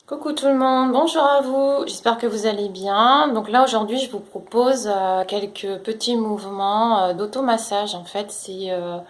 Coucou tout le monde, bonjour à vous, j'espère que vous allez bien. Donc là aujourd'hui je vous propose quelques petits mouvements d'automassage. En fait c'est un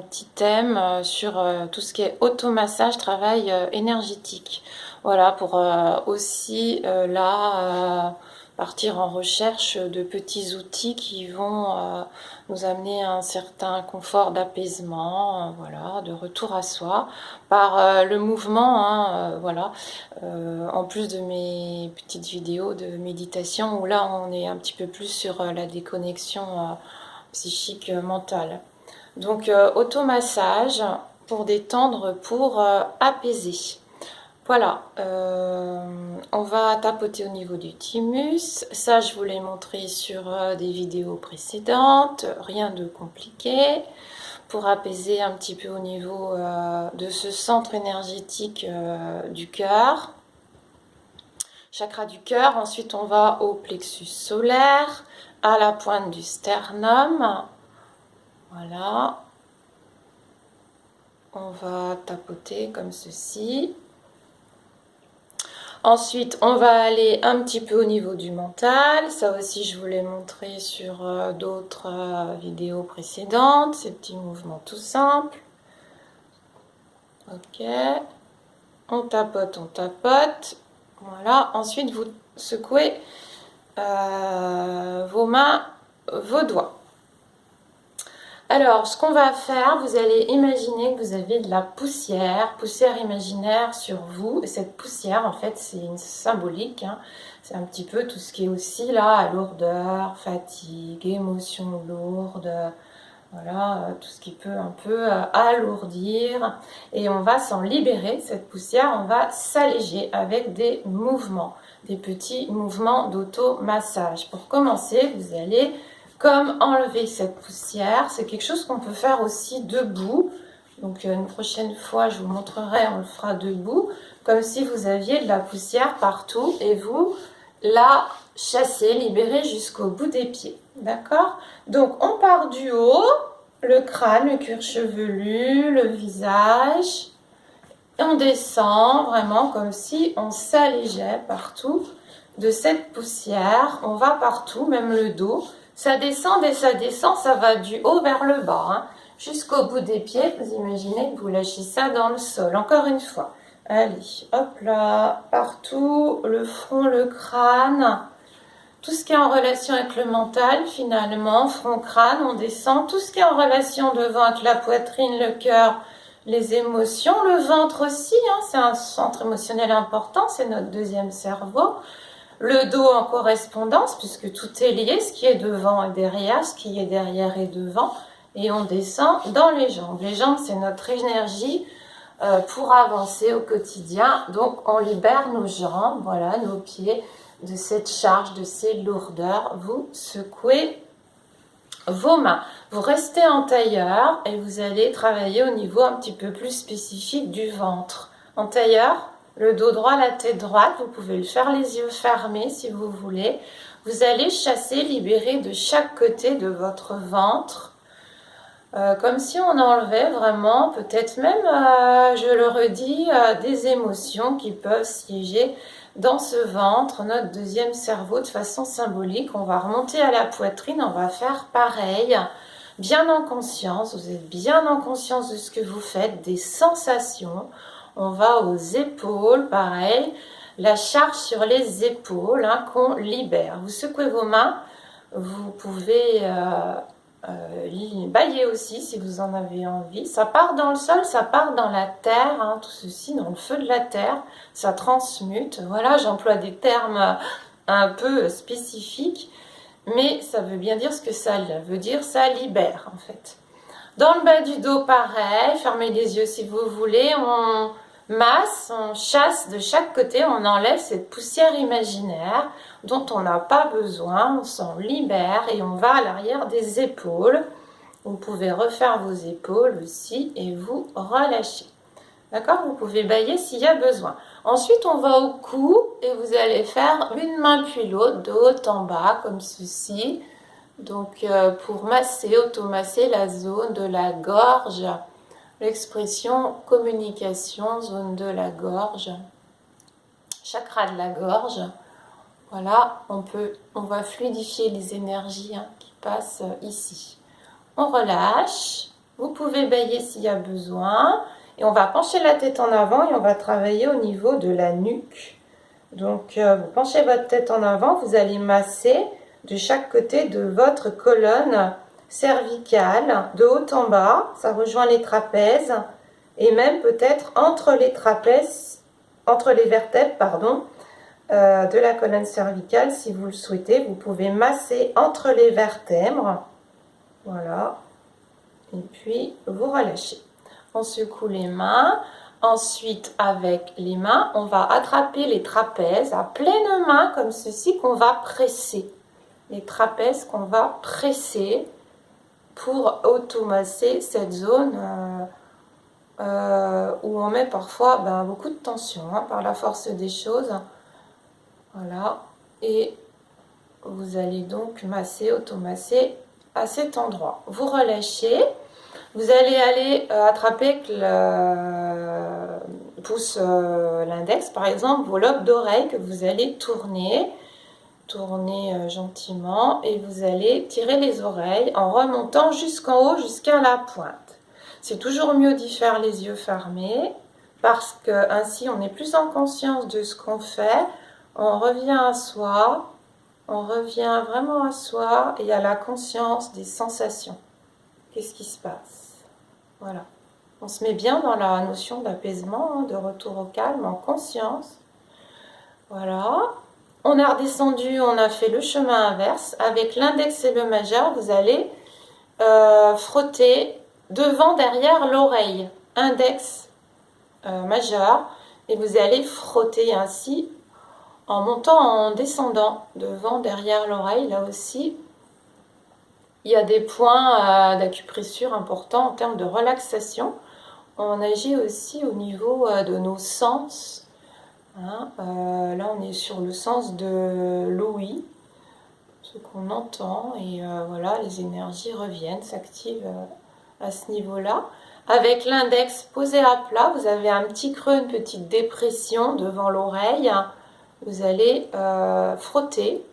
petit thème sur tout ce qui est automassage, travail énergétique. Voilà, pour aussi partir en recherche de petits outils qui vont nous amener à un certain confort d'apaisement, voilà, de retour à soi, par le mouvement, hein, voilà. En plus de mes petites vidéos de méditation, où là on est un petit peu plus sur la déconnexion psychique mentale. Donc automassage pour détendre, pour apaiser. Voilà, on va tapoter au niveau du thymus. Ça, je vous l'ai montré sur des vidéos précédentes. Rien de compliqué. Pour apaiser un petit peu au niveau de ce centre énergétique du cœur. Chakra du cœur. Ensuite, on va au plexus solaire, à la pointe du sternum. Voilà. On va tapoter comme ceci. Ensuite, on va aller un petit peu au niveau du mental. Ça aussi, je vous l'ai montré sur d'autres vidéos précédentes. Ces petits mouvements tout simples. Ok. On tapote, on tapote. Voilà. Ensuite, vous secouez vos mains, vos doigts. Alors, ce qu'on va faire, vous allez imaginer que vous avez de la poussière imaginaire sur vous. Et cette poussière, en fait, c'est une symbolique. Hein. C'est un petit peu tout ce qui est aussi là, lourdeur, fatigue, émotion lourde. Voilà, tout ce qui peut un peu alourdir. Et on va s'en libérer, cette poussière, on va s'alléger avec des mouvements, des petits mouvements d'auto-massage. Pour commencer, vous allez comme enlever cette poussière. C'est quelque chose qu'on peut faire aussi debout. Donc une prochaine fois, je vous montrerai, on le fera debout, comme si vous aviez de la poussière partout et vous la chassez, libérez jusqu'au bout des pieds. D'accord? Donc on part du haut, le crâne, le cuir chevelu, le visage. Et on descend vraiment comme si on s'allégeait partout de cette poussière. On va partout, même le dos. Ça descend et ça descend, ça va du haut vers le bas, hein, jusqu'au bout des pieds. Vous imaginez que vous lâchez ça dans le sol. Encore une fois. Allez, hop là, partout, le front, le crâne. Tout ce qui est en relation avec le mental, finalement, front, crâne, on descend. Tout ce qui est en relation devant avec la poitrine, le cœur, les émotions, le ventre aussi, hein, c'est un centre émotionnel important, c'est notre deuxième cerveau. Le dos en correspondance, puisque tout est lié, ce qui est devant et derrière, ce qui est derrière et devant. Et on descend dans les jambes. Les jambes, c'est notre énergie pour avancer au quotidien. Donc, on libère nos jambes, voilà, nos pieds, de cette charge, de ces lourdeurs. Vous secouez vos mains. Vous restez en tailleur et vous allez travailler au niveau un petit peu plus spécifique du ventre. En tailleur, le dos droit, la tête droite. Vous pouvez le faire les yeux fermés si vous voulez. Vous allez chasser, libérer de chaque côté de votre ventre. Comme si on enlevait vraiment, peut-être même, je le redis, des émotions qui peuvent siéger dans ce ventre, notre deuxième cerveau, de façon symbolique. On va remonter à la poitrine, on va faire pareil, bien en conscience, vous êtes bien en conscience de ce que vous faites, des sensations. On va aux épaules, pareil, la charge sur les épaules, hein, qu'on libère. Vous secouez vos mains, vous pouvez bailler aussi si vous en avez envie. Ça part dans le sol, ça part dans la terre, hein, tout ceci dans le feu de la terre, ça transmute. Voilà, j'emploie des termes un peu spécifiques, mais ça veut bien dire ce que ça veut dire, ça libère en fait. Dans le bas du dos, pareil, fermez les yeux si vous voulez, on masse, on chasse de chaque côté, on enlève cette poussière imaginaire dont on n'a pas besoin, on s'en libère et on va à l'arrière des épaules. Vous pouvez refaire vos épaules aussi et vous relâchez. D'accord? Vous pouvez bailler s'il y a besoin. Ensuite, on va au cou et vous allez faire une main puis l'autre, de haut en bas, comme ceci. Donc, pour masser, automasser la zone de la gorge, l'expression communication, zone de la gorge, chakra de la gorge. Voilà, on va fluidifier les énergies qui passent ici. On relâche, vous pouvez bailler s'il y a besoin, et on va pencher la tête en avant et on va travailler au niveau de la nuque. Donc vous penchez votre tête en avant, vous allez masser de chaque côté de votre colonne cervicale, de haut en bas, ça rejoint les trapèzes, et même peut-être entre les trapèzes, entre les vertèbres, pardon, de la colonne cervicale, si vous le souhaitez, vous pouvez masser entre les vertèbres, voilà, et puis vous relâchez. On secoue les mains, ensuite avec les mains, on va attraper les trapèzes à pleine main, comme ceci, qu'on va presser. Les trapèzes qu'on va presser pour automasser cette zone où on met parfois beaucoup de tension par la force des choses. Voilà, et vous allez donc masser, automasser à cet endroit. Vous relâchez, vous allez aller attraper avec le pouce, l'index par exemple, vos lobes d'oreilles que vous allez tourner gentiment, et vous allez tirer les oreilles en remontant jusqu'en haut, jusqu'à la pointe. C'est toujours mieux d'y faire les yeux fermés, parce que ainsi on est plus en conscience de ce qu'on fait. On revient à soi, on revient vraiment à soi et à la conscience des sensations. Qu'est-ce qui se passe? Voilà. On se met bien dans la notion d'apaisement, de retour au calme, en conscience. Voilà. On a redescendu, on a fait le chemin inverse. Avec l'index et le majeur, vous allez frotter devant, derrière l'oreille. Index, majeur. Et vous allez frotter ainsi en montant, en descendant, devant, derrière l'oreille. Là aussi, il y a des points d'acupressure importants en termes de relaxation. On agit aussi au niveau de nos sens. Là, on est sur le sens de l'ouïe, ce qu'on entend, et voilà, les énergies reviennent, s'activent à ce niveau-là. Avec l'index posé à plat, vous avez un petit creux, une petite dépression devant l'oreille. Vous allez frotter,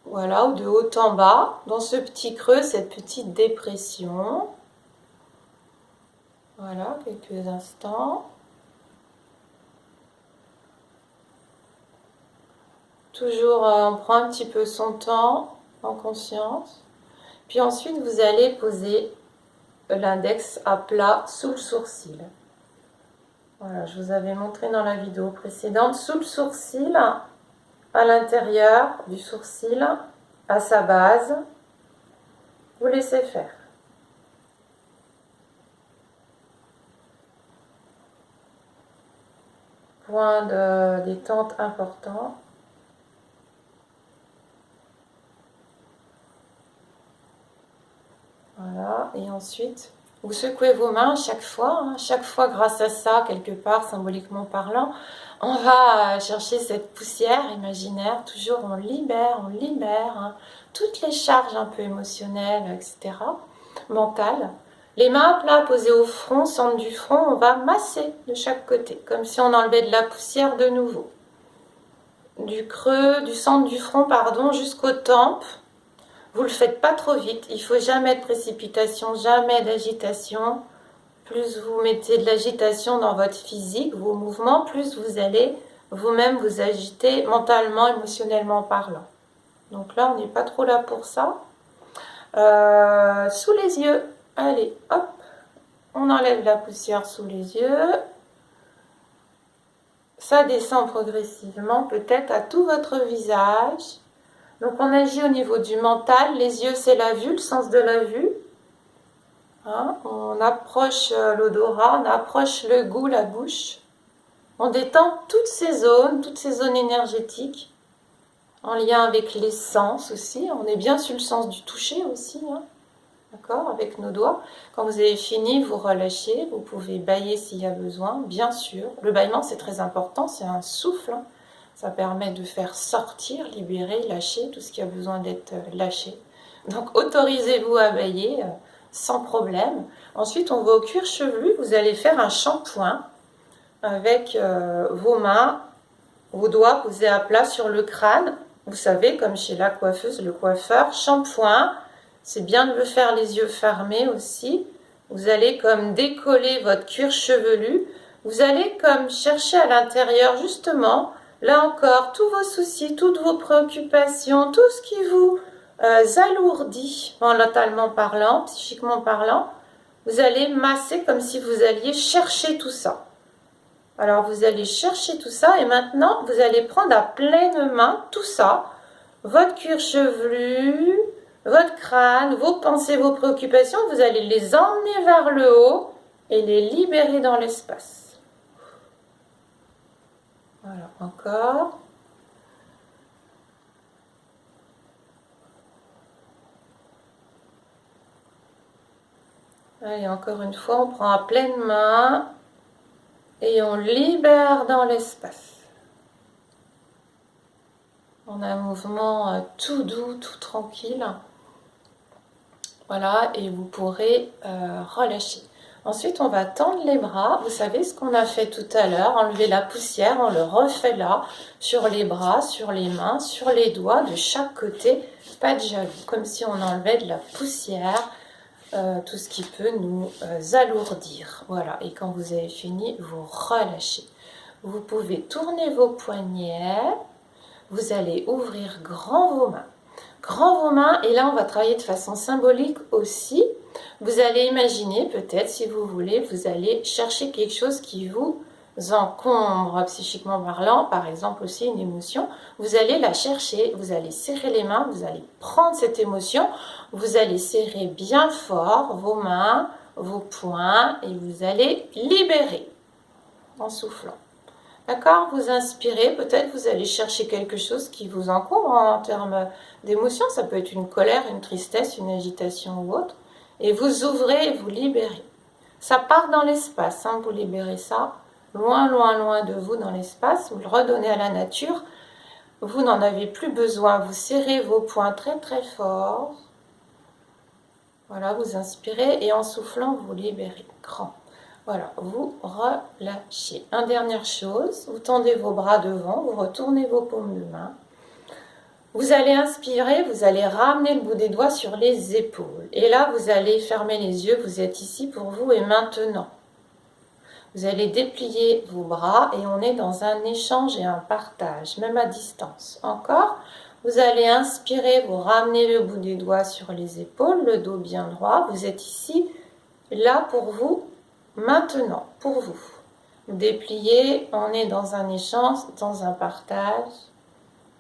voilà, de haut en bas, dans ce petit creux, cette petite dépression. Voilà, quelques instants. Toujours, on prend un petit peu son temps, en conscience. Puis ensuite, vous allez poser l'index à plat sous le sourcil. Voilà, je vous avais montré dans la vidéo précédente. Sous le sourcil, à l'intérieur du sourcil, à sa base, vous laissez faire. Point de détente important. Voilà, et ensuite, vous secouez vos mains chaque fois grâce à ça, quelque part, symboliquement parlant, on va chercher cette poussière imaginaire, toujours on libère, toutes les charges un peu émotionnelles, etc., mentales. Les mains à plat posées au front, centre du front, on va masser de chaque côté, comme si on enlevait de la poussière de nouveau. Du creux, du centre du front, pardon, jusqu'aux tempes. Vous ne le faites pas trop vite, il ne faut jamais de précipitation, jamais d'agitation. Plus vous mettez de l'agitation dans votre physique, vos mouvements, plus vous allez vous-même vous agiter mentalement, émotionnellement parlant. Donc là, on n'est pas trop là pour ça. Sous les yeux, allez, hop, on enlève la poussière sous les yeux. Ça descend progressivement, peut-être à tout votre visage. Donc on agit au niveau du mental, les yeux c'est la vue, le sens de la vue. On approche l'odorat, on approche le goût, la bouche. On détend toutes ces zones énergétiques, en lien avec les sens aussi. On est bien sur le sens du toucher aussi, d'accord, avec nos doigts. Quand vous avez fini, vous relâchez, vous pouvez bâiller s'il y a besoin, bien sûr. Le bâillement c'est très important, c'est un souffle. Ça permet de faire sortir, libérer, lâcher tout ce qui a besoin d'être lâché. Donc autorisez-vous à bâiller sans problème. Ensuite, on va au cuir chevelu. Vous allez faire un shampoing avec vos mains, vos doigts posés à plat sur le crâne. Vous savez, comme chez la coiffeuse, le coiffeur, shampoing. C'est bien de le faire les yeux fermés aussi. Vous allez comme décoller votre cuir chevelu. Vous allez comme chercher à l'intérieur justement, là encore, tous vos soucis, toutes vos préoccupations, tout ce qui vous alourdit mentalement parlant, psychiquement parlant. Vous allez masser comme si vous alliez chercher tout ça. Alors vous allez chercher tout ça et maintenant vous allez prendre à pleine main tout ça, votre cuir chevelu, votre crâne, vos pensées, vos préoccupations, vous allez les emmener vers le haut et les libérer dans l'espace. Voilà, encore. Allez, encore une fois, on prend à pleine main et on libère dans l'espace. On a un mouvement tout doux, tout tranquille. Voilà, et vous pourrez relâcher. Ensuite, on va tendre les bras. Vous savez ce qu'on a fait tout à l'heure, enlever la poussière, on le refait là, sur les bras, sur les mains, sur les doigts, de chaque côté, pas de jaloux, comme si on enlevait de la poussière, tout ce qui peut nous alourdir. Voilà, et quand vous avez fini, vous relâchez. Vous pouvez tourner vos poignets, vous allez ouvrir grand vos mains. Grand vos mains, et là on va travailler de façon symbolique aussi. Vous allez imaginer, peut-être si vous voulez, vous allez chercher quelque chose qui vous encombre psychiquement parlant, par exemple aussi une émotion. Vous allez la chercher, vous allez serrer les mains, vous allez prendre cette émotion, vous allez serrer bien fort vos mains, vos poings, et vous allez libérer en soufflant. D'accord? Vous inspirez, peut-être vous allez chercher quelque chose qui vous encombre en termes d'émotion. Ça peut être une colère, une tristesse, une agitation ou autre. Et vous ouvrez et vous libérez. Ça part dans l'espace, hein, vous libérez ça. Loin, loin, loin de vous dans l'espace. Vous le redonnez à la nature. Vous n'en avez plus besoin. Vous serrez vos poings très, très fort. Voilà, vous inspirez et en soufflant, vous libérez. Grand. Voilà, vous relâchez. Une dernière chose, vous tendez vos bras devant, vous retournez vos paumes de main. Vous allez inspirer, vous allez ramener le bout des doigts sur les épaules. Et là, vous allez fermer les yeux, vous êtes ici pour vous et maintenant. Vous allez déplier vos bras et on est dans un échange et un partage, même à distance. Encore, vous allez inspirer, vous ramenez le bout des doigts sur les épaules, le dos bien droit. Vous êtes ici, là pour vous. Maintenant, pour vous, vous dépliez, on est dans un échange, dans un partage,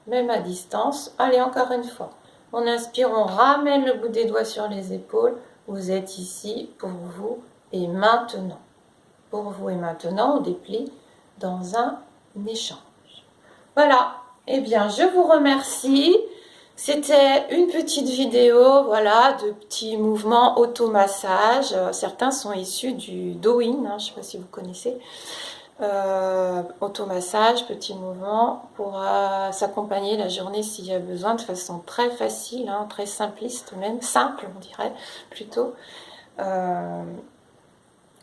même à distance. Allez, encore une fois. On inspire, on ramène le bout des doigts sur les épaules. Vous êtes ici pour vous et maintenant. Pour vous et maintenant, on déplie dans un échange. Voilà. Eh bien, je vous remercie. C'était une petite vidéo, voilà, de petits mouvements automassage. Certains sont issus du Douyin, hein, je ne sais pas si vous connaissez. Automassage, petits mouvements pour s'accompagner la journée s'il y a besoin, de façon très facile, hein, très simpliste même, simple on dirait plutôt,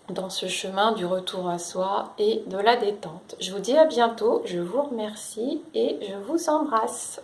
dans ce chemin du retour à soi et de la détente. Je vous dis à bientôt, je vous remercie et je vous embrasse.